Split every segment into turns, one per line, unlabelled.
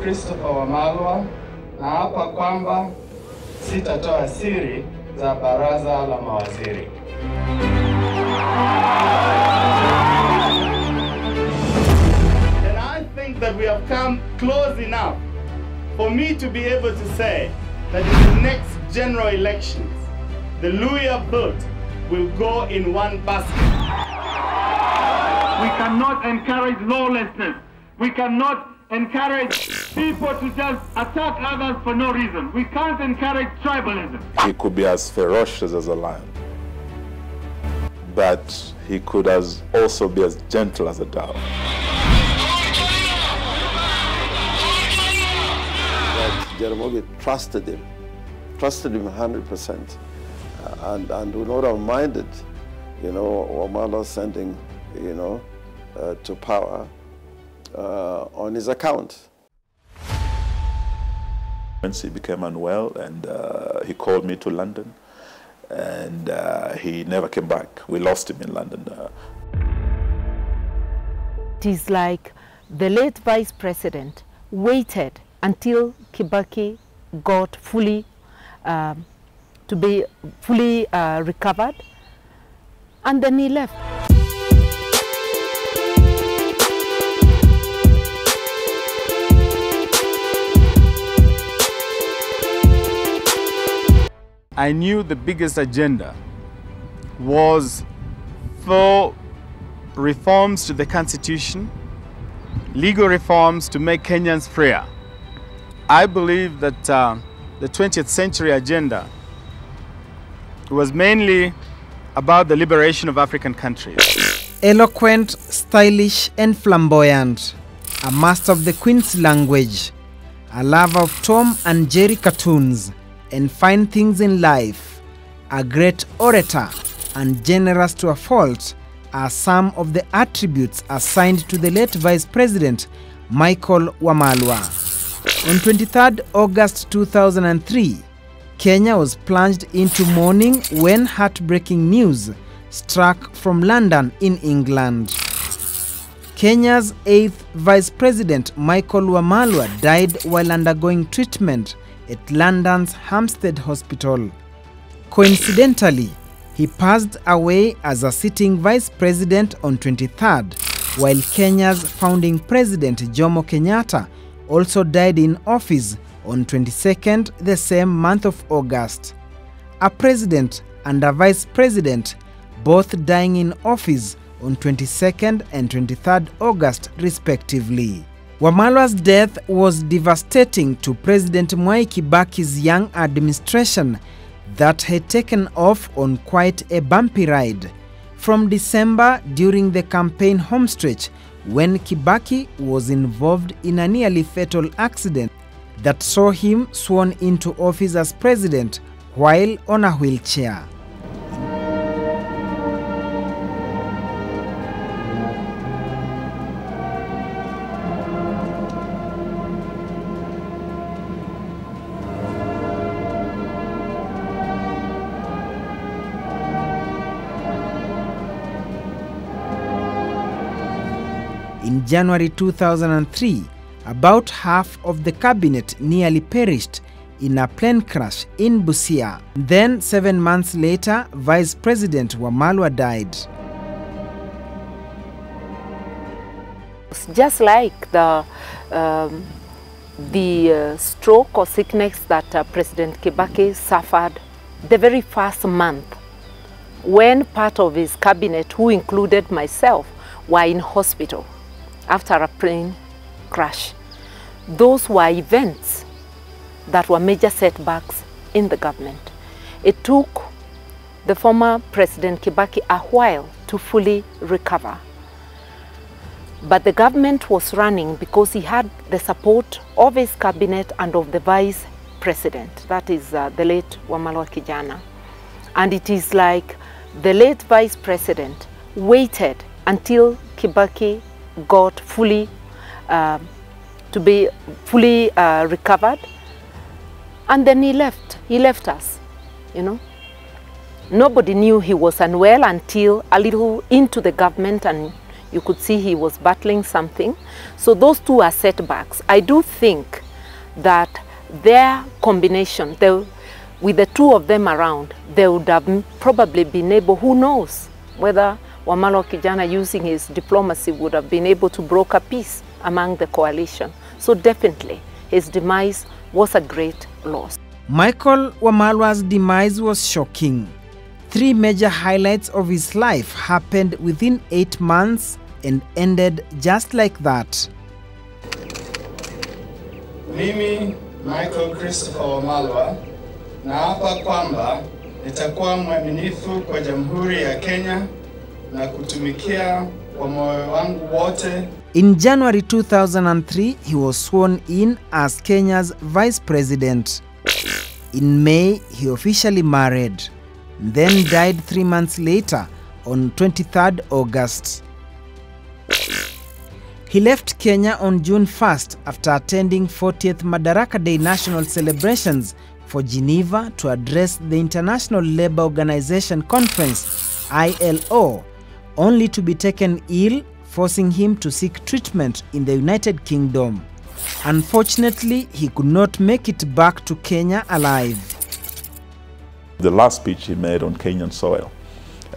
Christopher Wamalwa, naapa kwamba sitatoa siri za baraza la mawaziri. And I think that we have come close enough for me to be able to say that in the next general elections, the Luhya vote will go in one basket.
We cannot encourage lawlessness. We cannot encourage people to just attack others for no reason. We can't encourage tribalism.
He could be as ferocious as a lion, but he could also be as gentle as a dove.
Jaramogi trusted him 100%, and would not have minded, Wamalwa sending, to power on his account.
Once he became unwell, and he called me to London, and he never came back. We lost him in London.
It is like the late Vice President waited until Kibaki got fully recovered, and then he left.
I knew the biggest agenda was for reforms to the Constitution, legal reforms to make Kenyans freer. I believe that the 20th century agenda was mainly about the liberation of African countries.
Eloquent, stylish and flamboyant, a master of the Queen's language, a lover of Tom and Jerry cartoons and fine things in life, a great orator and generous to a fault are some of the attributes assigned to the late Vice President Michael Wamalwa. On 23rd August 2003, Kenya was plunged into mourning when heartbreaking news struck from London in England. Kenya's 8th Vice President Michael Wamalwa died while undergoing treatment at London's Hampstead Hospital. Coincidentally, he passed away as a sitting Vice President on 23rd, while Kenya's founding President Jomo Kenyatta also died in office on 22nd the same month of August. A president and a vice president both dying in office on 22nd and 23rd August respectively. Wamalwa's death was devastating to President Mwai Kibaki's young administration that had taken off on quite a bumpy ride. From December during the campaign homestretch, when Kibaki was involved in a nearly fatal accident that saw him sworn into office as president while on a wheelchair. In January 2003, about half of the cabinet nearly perished in a plane crash in Busia. Then 7 months later, Vice President Wamalwa died.
Just like the stroke or sickness that President Kibaki suffered the very first month, when part of his cabinet, who included myself, were in hospital after a plane crash. Those were events that were major setbacks in the government. It took the former President Kibaki a while to fully recover. But the government was running because he had the support of his cabinet and of the vice president, that is the late Wamalwa Kijana. And it is like the late vice president waited until Kibaki got fully recovered, and then he left us, Nobody knew he was unwell until a little into the government, and You could see he was battling something. So those two are setbacks. I do think that their combination, with the two of them around, they would have probably been able, who knows, whether Wamalwa Kijana using his diplomacy would have been able to broker peace among the coalition. So definitely, his demise was a great loss.
Michael Wamalwa's demise was shocking. 3 major highlights of his life happened within 8 months and ended just like that.
Mimi, Michael Christopher Wamalwa, naapa kwamba nitakuwa mwaminifu kwa Jamhuri ya Kenya na kutumikia kwa moyo wangu wote.
In January 2003, he was sworn in as Kenya's vice president. In May, he officially married, then died 3 months later on 23rd August. He left Kenya on June 1st after attending 40th Madaraka Day national celebrations for Geneva to address the International Labour Organization Conference, ILO, only to be taken ill, forcing him to seek treatment in the United Kingdom. Unfortunately, he could not make it back to Kenya alive.
The last speech he made on Kenyan soil,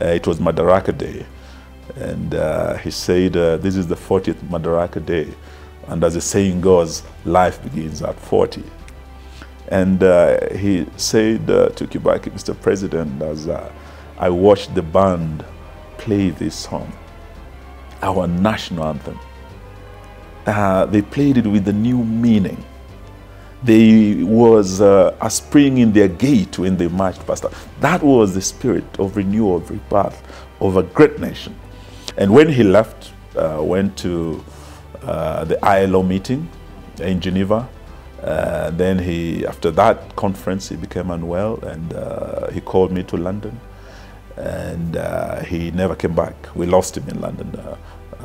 it was Madaraka Day, and he said, this is the 40th Madaraka Day, and as the saying goes, life begins at 40. And he said to Kibaki, Mr. President, as I watched the band play this song, our national anthem, they played it with a new meaning. There was a spring in their gait when they marched past. That was the spirit of renewal, of rebirth, of a great nation. And when he left, went to the ILO meeting in Geneva, then after that conference, he became unwell, and he called me to London, and he never came back. We lost him in London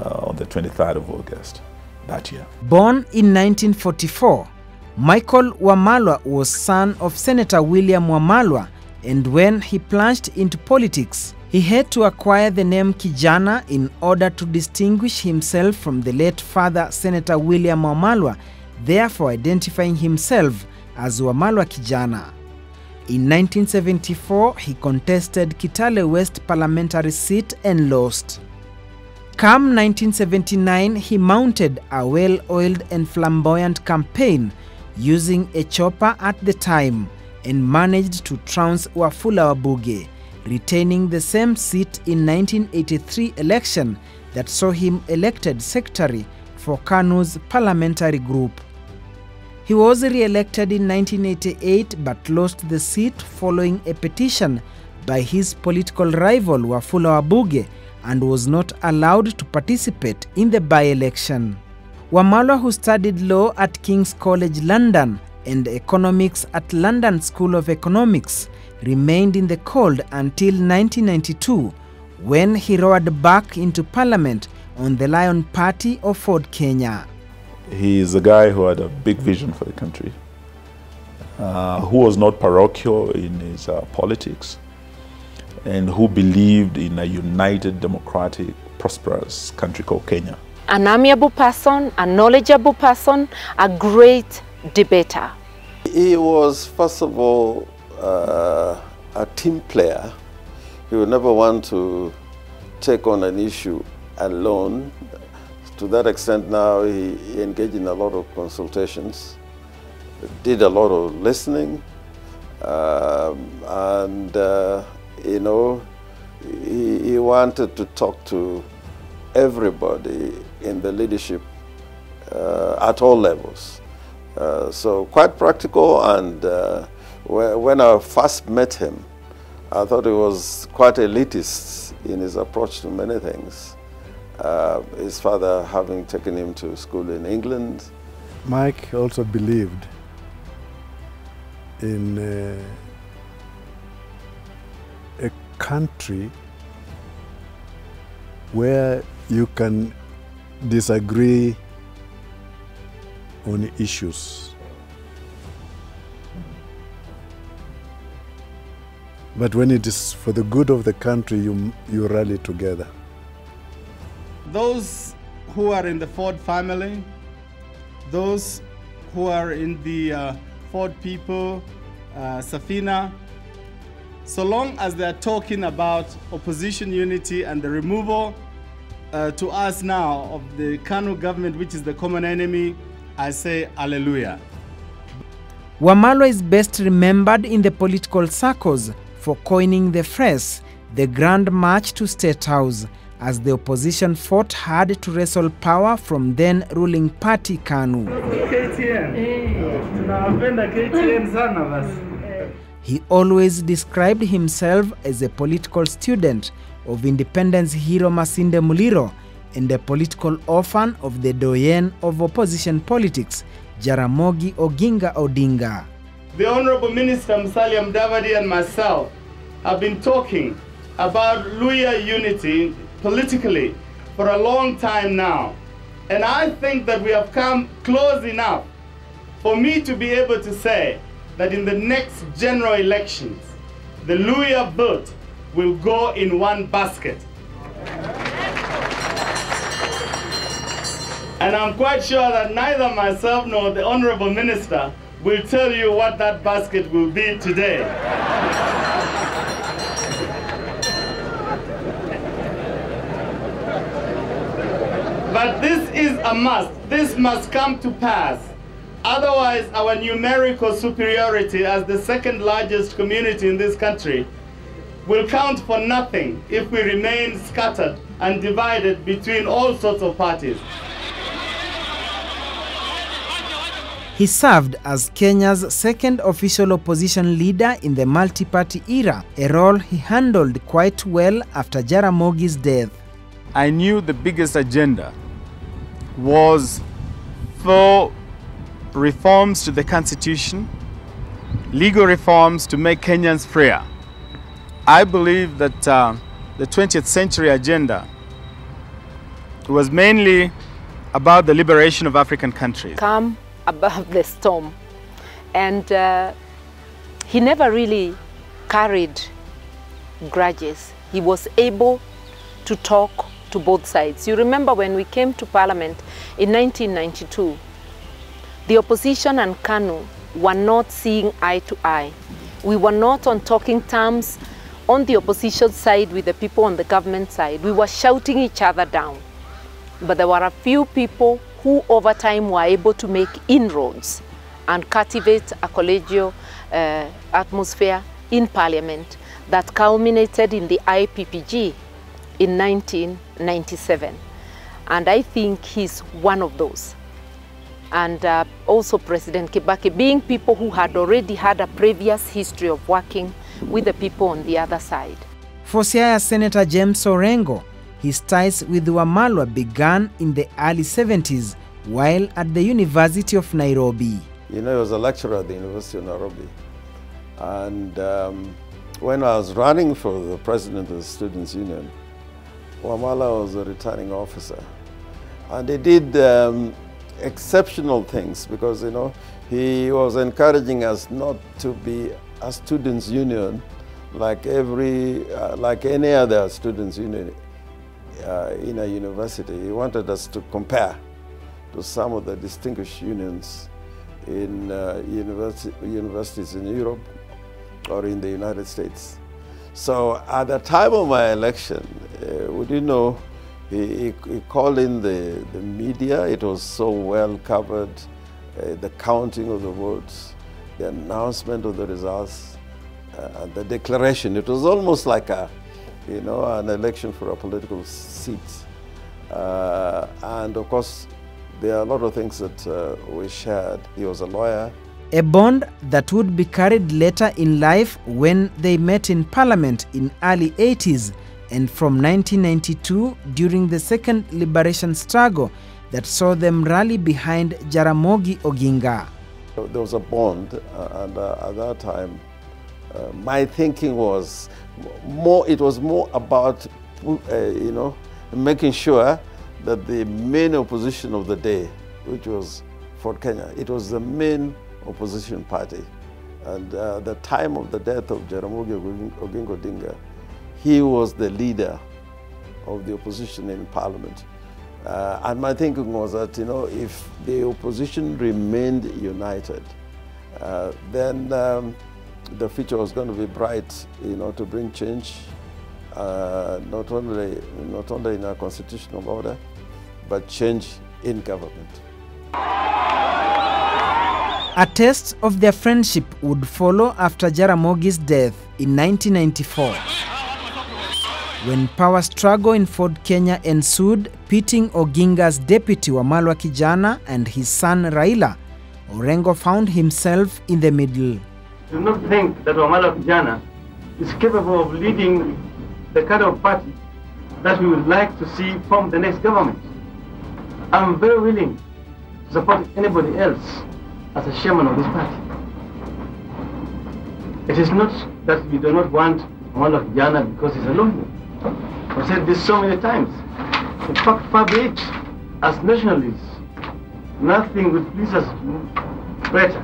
on the 23rd of August that year.
Born in 1944, Michael Wamalwa was son of Senator William Wamalwa, and when he plunged into politics, he had to acquire the name Kijana in order to distinguish himself from the late father, Senator William Wamalwa, therefore identifying himself as Wamalwa Kijana. In 1974, he contested Kitale West parliamentary seat and lost. Come 1979, he mounted a well-oiled and flamboyant campaign using a chopper at the time and managed to trounce Wafula Wabuge, retaining the same seat in 1983 election that saw him elected secretary for KANU's parliamentary group. He was re-elected in 1988 but lost the seat following a petition by his political rival Wafula Wabuge and was not allowed to participate in the by-election. Wamalwa, who studied law at King's College London and economics at London School of Economics, remained in the cold until 1992 when he roared back into parliament on the Lion Party of Ford Kenya.
He is a guy who had a big vision for the country, who was not parochial in his politics, and who believed in a united, democratic, prosperous country called Kenya.
An amiable person, a knowledgeable person, a great debater.
He was, first of all, a team player. He would never want to take on an issue alone. To that extent now, he engaged in a lot of consultations, did a lot of listening, and you know, he wanted to talk to everybody in the leadership at all levels. So quite practical, and when I first met him, I thought he was quite elitist in his approach to many things. His father having taken him to school in England.
Mike also believed in a country where you can disagree on issues, but when it is for the good of the country, you rally together.
those who are in the Ford family, those who are in the Ford people, Safina, so long as they are talking about opposition unity and the removal to us now of the KANU government, which is the common enemy, I say hallelujah.
Wamalwa is best remembered in the political circles for coining the phrase, the Grand March to State House, as the opposition fought hard to wrestle power from then ruling party KANU. He always described himself as a political student of independence hero Masinde Muliro and a political orphan of the doyen of opposition politics, Jaramogi Oginga Odinga.
The Honorable Minister Musalia Mudavadi and myself have been talking about Luhya unity politically for a long time now. And I think that we have come close enough for me to be able to say that in the next general elections, the Luhya vote will go in one basket. And I'm quite sure that neither myself nor the Honorable Minister will tell you what that basket will be today. But this is a must. This must come to pass. Otherwise, our numerical superiority as the second largest community in this country will count for nothing if we remain scattered and divided between all sorts of parties.
He served as Kenya's second official opposition leader in the multi-party era, a role he handled quite well after Jaramogi's death.
I knew the biggest agenda was for reforms to the Constitution, legal reforms to make Kenyans freer. I believe that the 20th century agenda was mainly about the liberation of African countries.
Calm above the storm. And he never really carried grudges. He was able to talk to both sides. You remember when we came to Parliament in 1992, the opposition and KANU were not seeing eye to eye. We were not on talking terms on the opposition side with the people on the government side. We were shouting each other down. But there were a few people who over time were able to make inroads and cultivate a collegial atmosphere in Parliament that culminated in the IPPG in 1997. And I think he's one of those. And also President Kibaki, being people who had already had a previous history of working with the people on the other side.
For Siaya Senator James Orengo, his ties with Wamalwa began in the early 70s while at the University of Nairobi.
You know, I was a lecturer at the University of Nairobi. And when I was running for the president of the Students' Union, Wamalwa was a returning officer. And he did exceptional things because, you know, he was encouraging us not to be a students' union like any other students' union in a university. He wanted us to compare to some of the distinguished unions in universities in Europe or in the United States. So at the time of my election, would you know, he called in the media. It was so well covered, the counting of the votes, the announcement of the results, and the declaration. It was almost like a, you know, an election for a political seat. And of course, there are a lot of things that we shared. He was a lawyer.
A bond that would be carried later in life when they met in Parliament in early 80s and from 1992 during the second liberation struggle that saw them rally behind Jaramogi Oginga.
There was a bond, and at that time, my thinking was more. It was more about, you know, making sure that the main opposition of the day, which was Ford Kenya, it was the main opposition party. And the time of the death of Jaramogi Oginga Odinga, he was the leader of the opposition in Parliament. And my thinking was that, if the opposition remained united, then the future was going to be bright, to bring change, not only in our constitutional order, but change in government.
A test of their friendship would follow after Jaramogi's death in 1994. When power struggle in Ford Kenya ensued, pitting Odinga's deputy Wamalwa Kijana and his son Raila, Orengo found himself in the middle.
Do not think that Wamalwa Kijana is capable of leading the kind of party that we would like to see form the next government. I'm very willing to support anybody else as a chairman of this party. It is not that we do not want Wamalwa Kijana because he's a lawyer. I've said this so many times. In fact, far be it, as nationalists, nothing would please us better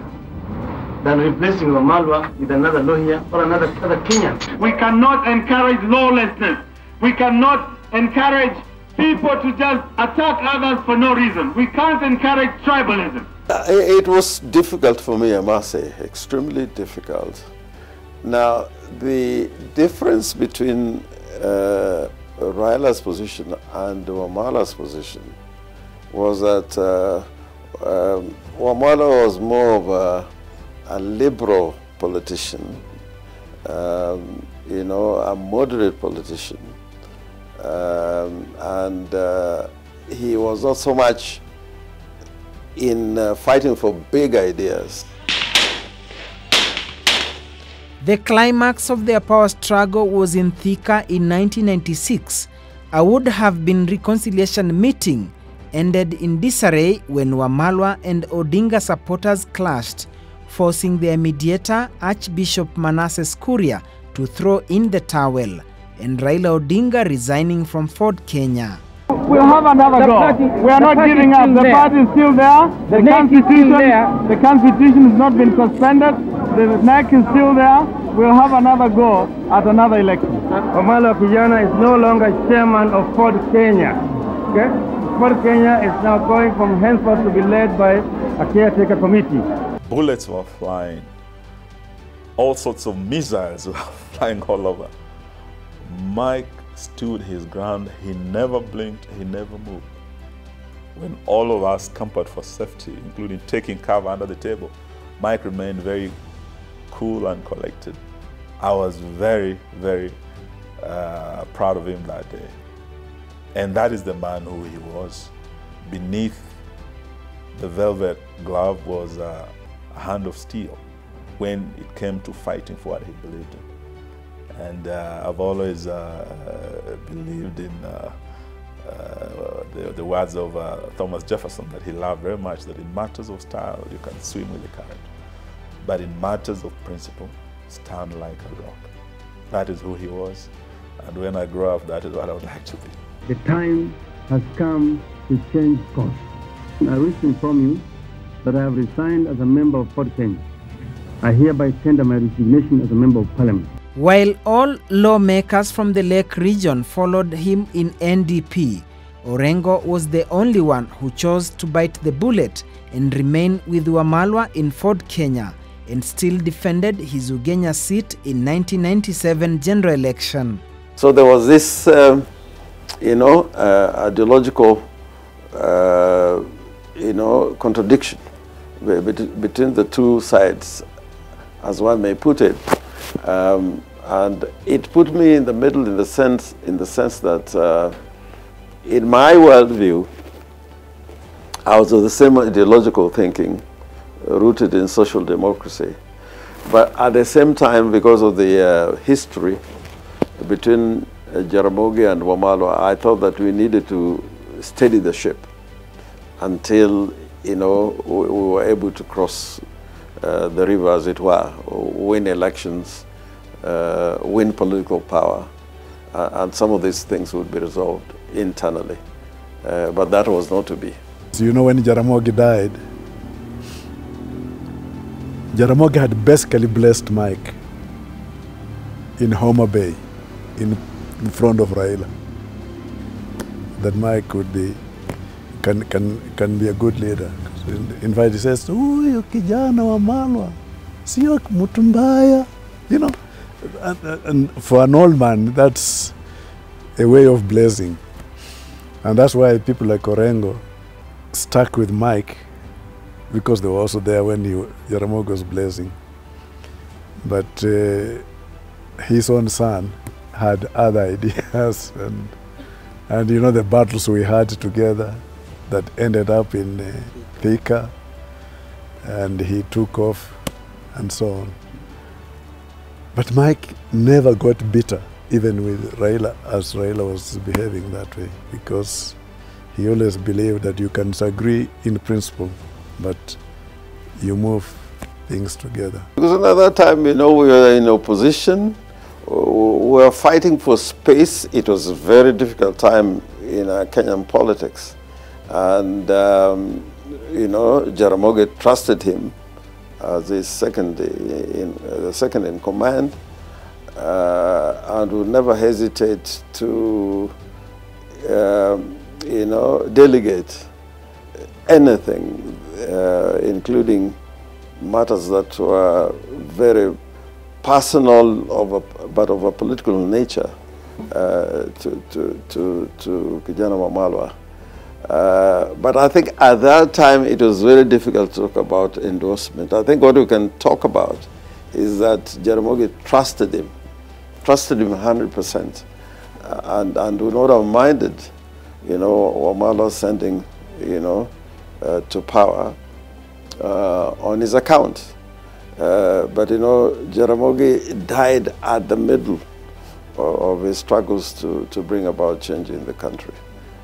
than replacing Wamalwa with another lawyer or another Kenyan. We cannot encourage lawlessness. We cannot encourage people to just attack others for no reason. We can't encourage tribalism.
It was difficult for me, I must say, extremely difficult. Now, the difference between Raila's position and Wamalwa's position was that Wamalwa was more of a liberal politician, a moderate politician, and he was not so much in fighting for big ideas.
The climax of their power struggle was in Thika in 1996. A would have been reconciliation meeting ended in disarray when Wamalwa and Odinga supporters clashed, forcing their mediator, Archbishop Manasseh Kuria, to throw in the towel, and Raila Odinga resigning from Ford Kenya.
We'll have another go. We are not giving up. The party is still there. The constitution has not been suspended. The neck is still there. We'll have another go at another election. Wamalwa Kijana is no longer chairman of Ford Kenya. Okay? Ford Kenya is now going from henceforth to be led by a caretaker committee.
Bullets were flying. All sorts of missiles were flying all over. Mike stood his ground. He never blinked, he never moved. When all of us scampered for safety, including taking cover under the table, Mike remained very cool and collected. I was very, very proud of him that day. And that is the man who he was. Beneath the velvet glove was a hand of steel when it came to fighting for what he believed in. And I've always believed in the words of Thomas Jefferson that he loved very much, that in matters of style, you can swim with the current. But in matters of principle, stand like a rock. That is who he was. And when I grow up, that is what I would like to be.
The time has come to change course. I wish to inform you that I have resigned as a member of Ford Kenya. I hereby tender my resignation as a member of parliament.
While all lawmakers from the Lake region followed him in NDP, Orengo was the only one who chose to bite the bullet and remain with Wamalwa in Ford Kenya, and still defended his Ugenya seat in 1997 general election.
So there was this, ideological, contradiction between the two sides, as one may put it. And it put me in the middle in the sense that in my worldview, I was of the same ideological thinking, rooted in social democracy. But at the same time, because of the history between Jaramogi and Wamalwa, I thought that we needed to steady the ship until, we were able to cross the river, as it were, win elections, win political power, and some of these things would be resolved internally. But that was not to be.
So when Jaramogi died, Jaramogi had basically blessed Mike in Homa Bay, in front of Raila, that Mike would be can be a good leader. In fact, he says, "Huyu Kijana Wamalwa, sio mtu mbaya," you know. And for an old man, that's a way of blessing. And that's why people like Orengo stuck with Mike, because they were also there when Jaramogi was blessing. But his own son had other ideas, and you know the battles we had together that ended up in Thika, and he took off and so on. But Mike never got bitter, even with Raila, as Raila was behaving that way, because he always believed that you can disagree in principle, but you move things together.
Because another time, you know, we were in opposition, we were fighting for space. It was a very difficult time in Kenyan politics. And, you know, Jaramogi trusted him as his second in command, and would never hesitate to, you know, delegate anything, including matters that were very personal, but of a political nature, to Kijana Wamalwa. But I think at that time it was very difficult to talk about endorsement. I think what we can talk about is that Jaramogi trusted him 100%, and would not have minded, you know, Wamalwa sending, you know, to power on his account. But you know, Jaramogi died at the middle of his struggles to bring about change in the country.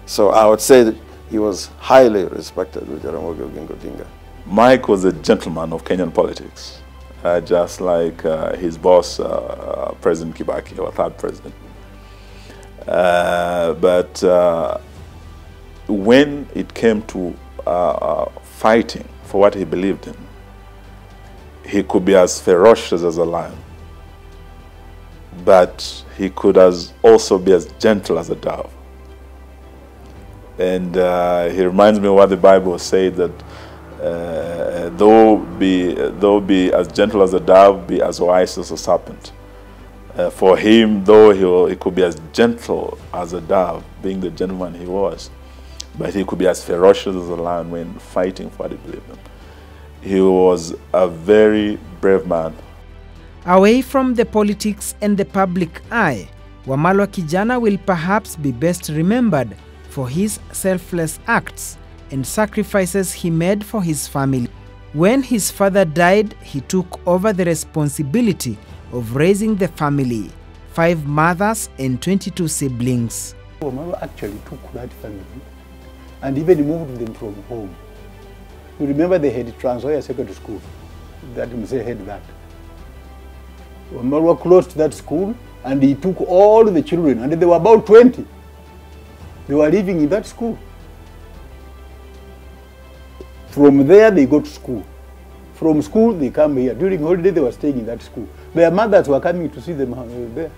So I would say that he was highly respected with Jaramogi Oginga Odinga.
Mike was a gentleman of Kenyan politics, just like his boss, President Kibaki, our third president. But when it came to fighting for what he believed in, he could be as ferocious as a lion, but he could also be as gentle as a dove. And he reminds me of what the Bible said, that though be as gentle as a dove, be as wise as a serpent. For him, though he could be as gentle as a dove, being the gentleman he was, but he could be as ferocious as a lion when fighting for what he believed in. He was a very brave man.
Away from the politics and the public eye, Wamalwa Kijana will perhaps be best remembered for his selfless acts and sacrifices he made for his family. When his father died, he took over the responsibility of raising the family, 5 mothers and 22 siblings.
Wamalwa actually took that family and even moved them from home. You remember they had Trans-Nzoia Secondary School, that Mzee had that. Wamalwa closed that school and he took all the children, and there were about 20. They were living in that school. From there they go to school. From school they come here. During holiday they were staying in that school. Their mothers were coming to see them there.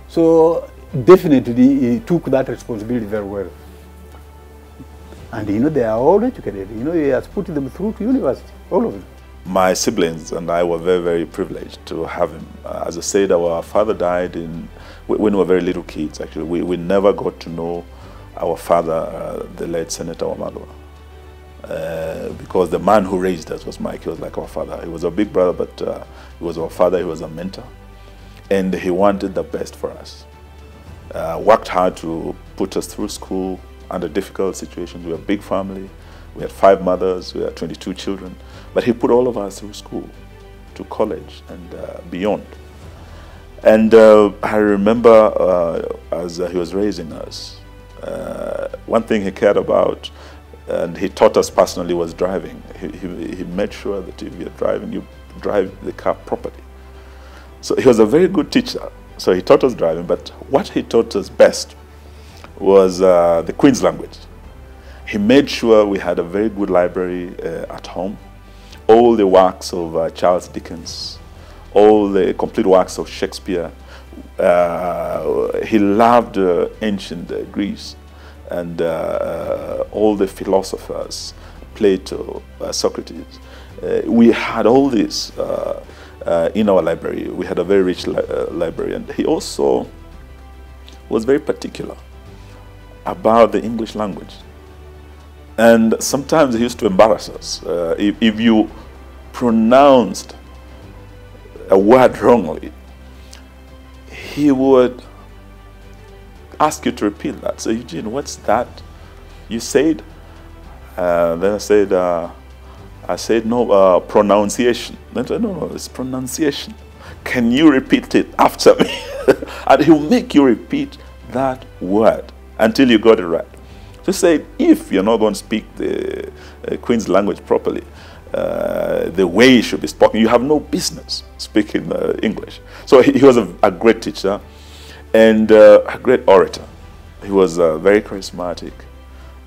So definitely he took that responsibility very well. And you know, they are all educated. You know, he has put them through to university, all of them.
My siblings and I were very, very privileged to have him. As I said, our father died when we were very little kids, actually. We never got to know our father, the late Senator Wamalwa, because the man who raised us was Mike. He was like our father. He was a big brother, but he was our father. He was a mentor. And he wanted the best for us. Worked hard to put us through school under difficult situations. We were a big family. We had 5 mothers. We had 22 children. But he put all of us through school, to college and beyond. And I remember as he was raising us, one thing he cared about, and he taught us personally, was driving. He made sure that if you're driving, you drive the car properly. So he was a very good teacher. So he taught us driving, but what he taught us best was the Queen's language. He made sure we had a very good library at home. All the works of Charles Dickens, all the complete works of Shakespeare. He loved ancient Greece. and all the philosophers, Plato, Socrates. We had all this in our library. We had a very rich library, and he also was very particular about the English language. And sometimes he used to embarrass us. If you pronounced a word wrongly, he would ask you to repeat that. So, Eugene, what's that you said? Then I said, no, pronunciation. Then I said, no, it's pronunciation. Can you repeat it after me? And he'll make you repeat that word until you got it right. So he said, if you're not going to speak the Queen's language properly, the way it should be spoken, you have no business speaking English. So he was a great teacher and a great orator. He was very charismatic.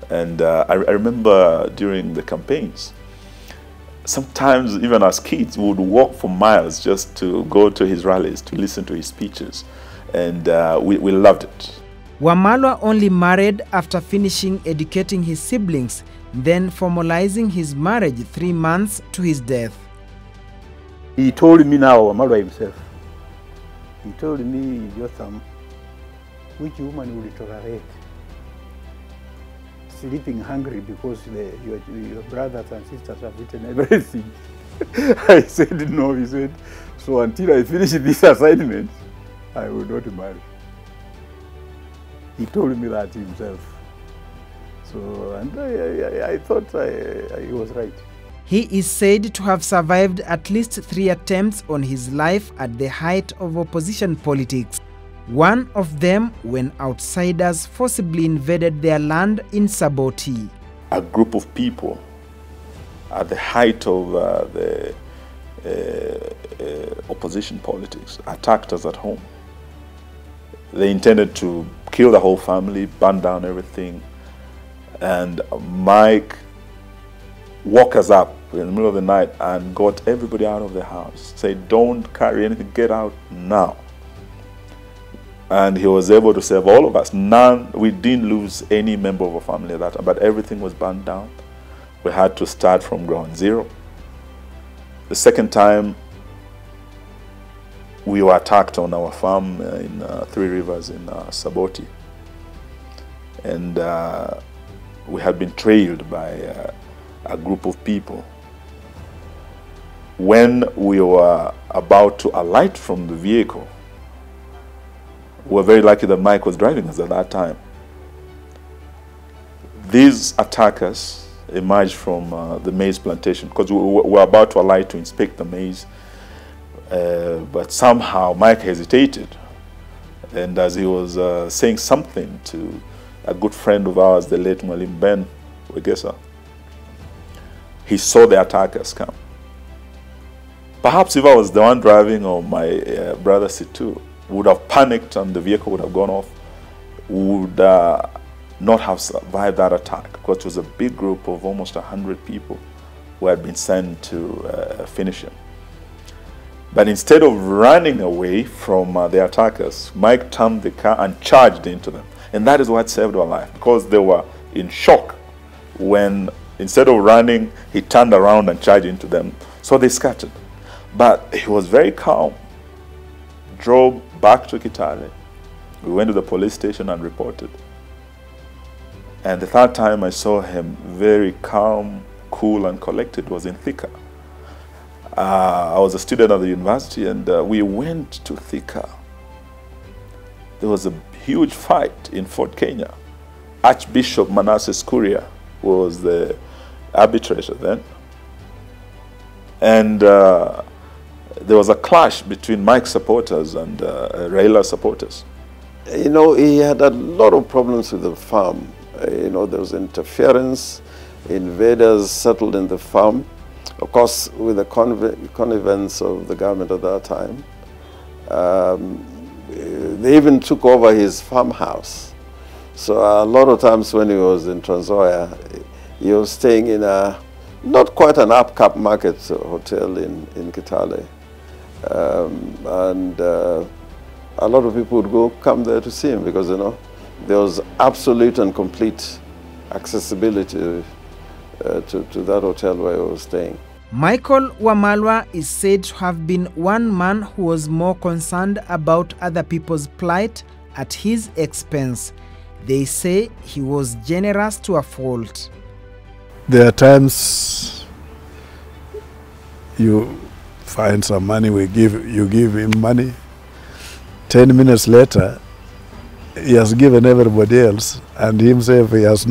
And I remember during the campaigns, sometimes even as kids, we would walk for miles just to go to his rallies, to listen to his speeches. And we loved it.
Wamalwa only married after finishing educating his siblings, then formalizing his marriage 3 months to his death.
He told me now, Wamalwa himself, he told me, Jotham, which woman will tolerate sleeping hungry because your brothers and sisters have eaten everything? I said no. He said, so until I finish this assignment, I will not marry. He told me that himself. So, and I thought he was right.
He is said to have survived at least 3 attempts on his life at the height of opposition politics. One of them when outsiders forcibly invaded their land in Saboti.
A group of people at the height of the opposition politics attacked us at home. They intended to kill the whole family, burn down everything. And Mike woke us up in the middle of the night and got everybody out of the house. Said, don't carry anything, get out now. And he was able to save all of us. We didn't lose any member of our family at that time, but everything was burned down. We had to start from ground zero. The second time, we were attacked on our farm in Three Rivers in Saboti. And we had been trailed by a group of people. When we were about to alight from the vehicle, we were very lucky that Mike was driving us at that time. These attackers emerged from the maize plantation because we were about to alight to inspect the maize. But somehow Mike hesitated, and as he was saying something to a good friend of ours, the late Mwalim Ben Wegesa, he saw the attackers come. Perhaps if I was the one driving or my brother Situ, would have panicked and the vehicle would have gone off, would not have survived that attack, because it was a big group of almost 100 people who had been sent to finish him. But instead of running away from the attackers, Mike turned the car and charged into them. And that is what saved our life, because they were in shock when, instead of running, he turned around and charged into them. So they scattered. But he was very calm, drove back to Kitale. We went to the police station and reported. And the third time I saw him very calm, cool, and collected was in Thika. I was a student at the university, and we went to Thika. There was a huge fight in Fort Kenya. Archbishop Manasseh Kuria was the arbitrator then. And there was a clash between Mike's supporters and Raila supporters.
You know, he had a lot of problems with the farm. You know, there was interference, invaders settled in the farm. Of course, with the connivance of the government at that time, they even took over his farmhouse. So a lot of times when he was in Trans Nzoia, he was staying in a, not quite an up-cap market hotel in Kitale. And a lot of people would come there to see him because, you know, there was absolute and complete accessibility to that hotel where I was staying.
Michael Wamalwa is said to have been one man who was more concerned about other people's plight at his expense. They say he was generous to a fault.
There are times you find some money, you give him money. 10 minutes later, he has given everybody else, and himself he's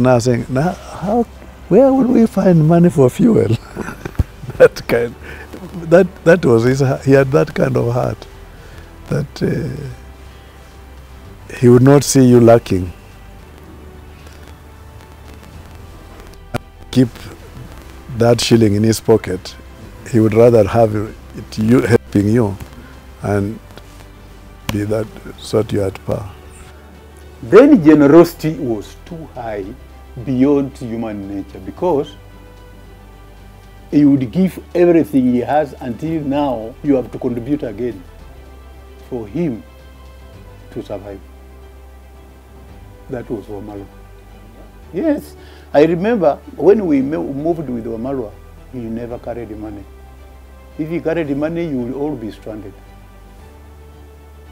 now saying, now where would we find money for fuel? that was he had that kind of heart, that he would not see you lacking. Keep that shilling in his pocket. He would rather have it helping you and be that sort you at par.
Then generosity was too high beyond human nature, because he would give everything he has until now you have to contribute again for him to survive. That was Wamalwa. Yes, I remember when we moved with Wamalwa, he never carried the money. If he carried the money, you will all be stranded.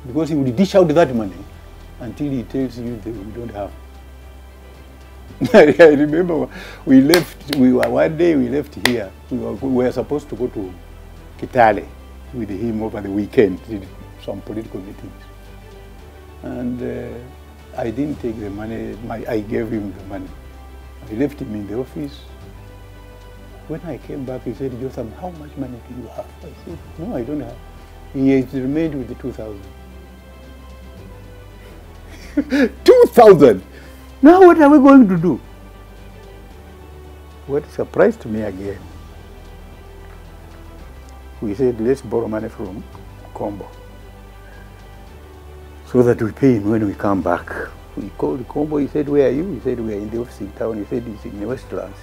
Because he would dish out that money until he tells you that we don't have. I remember one day we left here. We were supposed to go to Kitale with him over the weekend, did some political meetings. And I didn't take the money, I gave him the money. I left him in the office. When I came back, he said, Joseph, how much money do you have? I said, no, I don't have. He has remained with the 2,000. 2,000! Now what are we going to do? What surprised me again, we said, let's borrow money from Combo so that we pay him when we come back. We called Combo, he said, where are you? He said, we are in the office in town. He said, it's in the Westlands.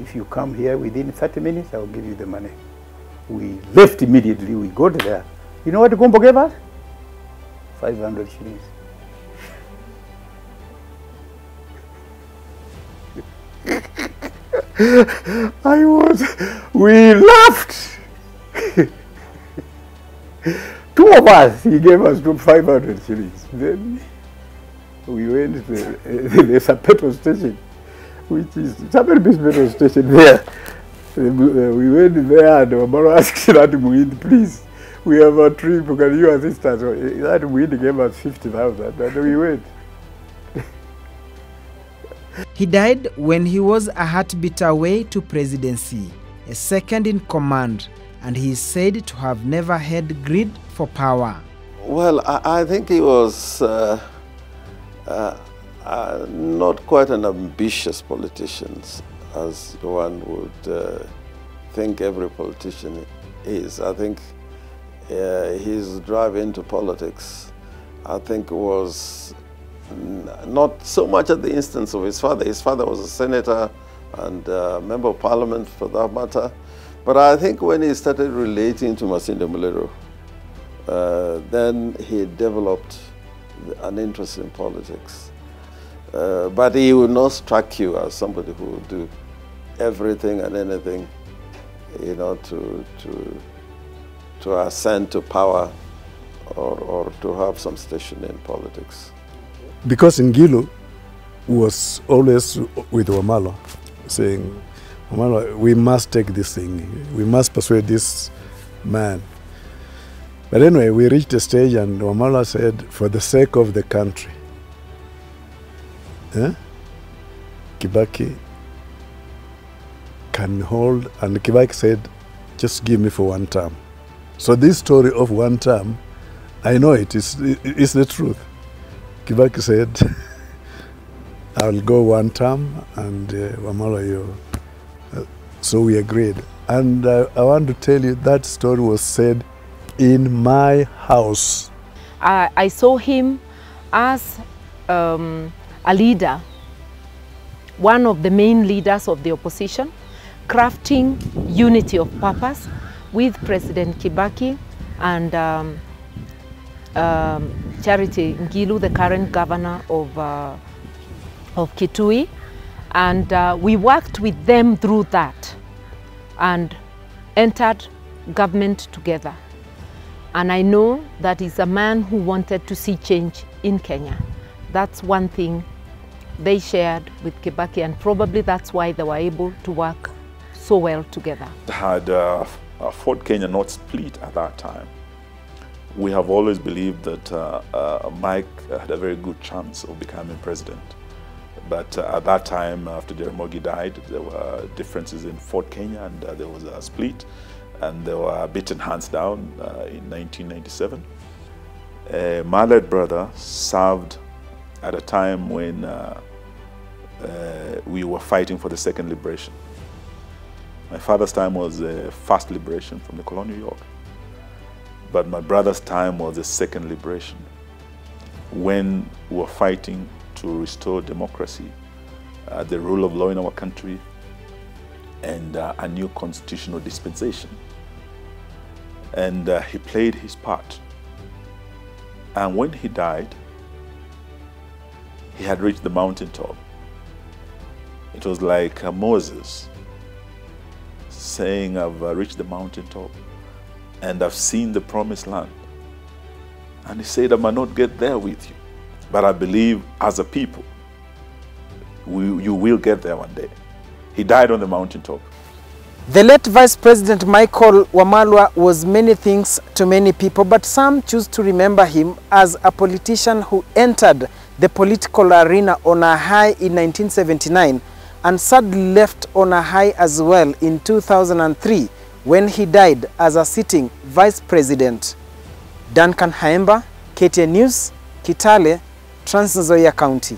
If you come here within 30 minutes, I'll give you the money. We left immediately, we got there. You know what Combo gave us? 500 shillings. We laughed. Two of us, he gave us 500 shillings. Then we went to there's a petrol station, which is Sabelbis petrol station there. We went there and Wamalwa asked that Muid, please, we have a trip, can you assist us? That Muid gave us 50,000 and we went.
He died when he was a heartbeat away to presidency, a second in command, and he is said to have never had greed for power.
Well, I think he was not quite an ambitious politician, as one would think every politician is. I think his drive into politics, I think, was not so much at the instance of his father. His father was a senator and a member of parliament for that matter. But I think when he started relating to Masinde Muliro, then he developed an interest in politics. But he would not strike you as somebody who would do everything and anything, you know, to ascend to power or to have some station in politics.
Because Ngilu was always with Wamalwa, saying, Wamalwa, we must take this thing. We must persuade this man. But anyway, we reached a stage and Wamalwa said, for the sake of the country, Kibaki can hold, and Kibaki said, just give me for one term. So this story of one term, I know it's the truth. Kibaki said, I'll go one term, and Wamalwa, you. So we agreed. And I want to tell you that story was said in my house.
I saw him as a leader, one of the main leaders of the opposition, crafting unity of purpose with President Kibaki and Charity Ngilu, the current governor of Kitui, and we worked with them through that and entered government together. And I know that he's a man who wanted to see change in Kenya. That's one thing they shared with Kibaki, and probably that's why they were able to work so well together.
Had Fort Kenya not split at that time, we have always believed that Mike had a very good chance of becoming president. But at that time, after Jaramogi died, there were differences in Fort Kenya, and there was a split, and they were beaten hands down in 1997. My late brother served at a time when we were fighting for the second liberation. My father's time was the first liberation from the colonial yoke, but my brother's time was the second liberation, when we were fighting to restore democracy, the rule of law in our country, and a new constitutional dispensation. And he played his part. And when he died, he had reached the mountaintop. It was like Moses saying, I've reached the mountaintop and I've seen the promised land. And he said, I might not get there with you, but I believe as a people, you will get there one day. He died on the mountaintop.
The late Vice President Michael Wamalwa was many things to many people, but some choose to remember him as a politician who entered the political arena on a high in 1979 and sadly left on a high as well in 2003 when he died as a sitting Vice President. Duncan Haemba, KTN News, Kitale, Trans Nzoia County.